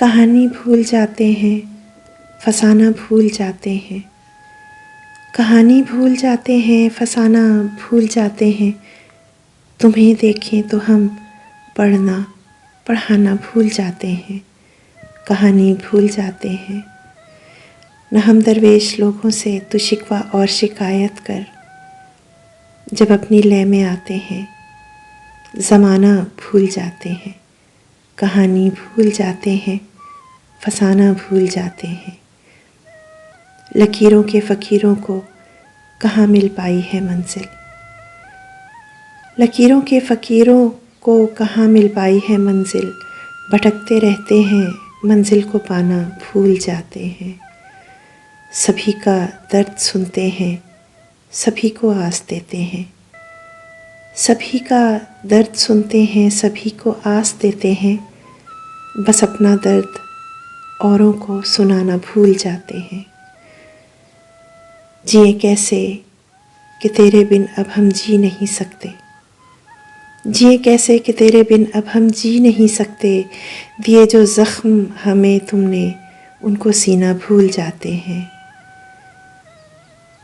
کہانی بھول جاتے ہیں، فسانہ بھول جاتے ہیں، کہانی بھول جاتے ہیں، فسانہ بھول جاتے ہیں، تمہیں دیکھیں تو ہم پڑھانا بھول جاتے ہیں، کہانی بھول جاتے ہیں۔ نہ ہم درویش لوگوں سے تو شکوہ اور شکایت کر، جب اپنی لے میں آتے ہیں زمانہ بھول جاتے ہیں، کہانی بھول جاتے ہیں، فسانہ بھول جاتے ہیں۔ لکیروں کے فقیروں کو کہاں مل پائی ہے منزل، لکیروں کے فقیروں کو کہاں مل پائی ہے منزل، بھٹکتے رہتے ہیں منزل کو پانا بھول جاتے ہیں۔ سبھی کا درد سنتے ہیں، سبھی کو آس دیتے ہیں، سبھی کا درد سنتے ہیں، سبھی کو آس دیتے ہیں، بس اپنا درد اوروں کو سنانا بھول جاتے ہیں۔ جیے کیسے کہ تیرے بن اب ہم جی نہیں سکتے، جیے کیسے کہ تیرے بن اب ہم جی نہیں سکتے، دیے جو زخم ہمیں تم نے ان کو سینا بھول جاتے ہیں۔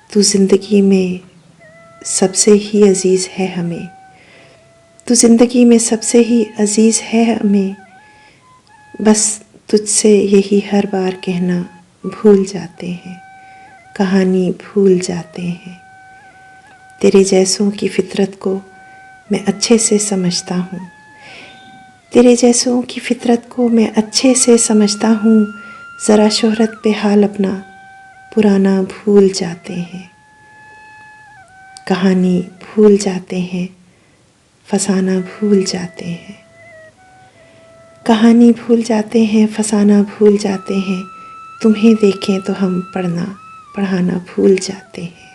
تو زندگی میں سب سے ہی عزیز ہے ہمیں، تو زندگی میں سب سے ہی عزیز ہے ہمیں، بس تجھ سے یہی ہر بار کہنا بھول جاتے ہیں، کہانی بھول جاتے ہیں۔ تیرے جیسوں کی فطرت کو میں اچھے سے سمجھتا ہوں، تیرے جیسوں کی فطرت کو میں اچھے سے سمجھتا ہوں، ذرا شہرت پہ حال اپنا پرانا بھول جاتے ہیں، کہانی بھول جاتے ہیں، فسانہ بھول جاتے ہیں، کہانی بھول جاتے ہیں، فسانہ بھول جاتے ہیں، تمہیں دیکھیں تو ہم پڑھانا بھول جاتے ہیں۔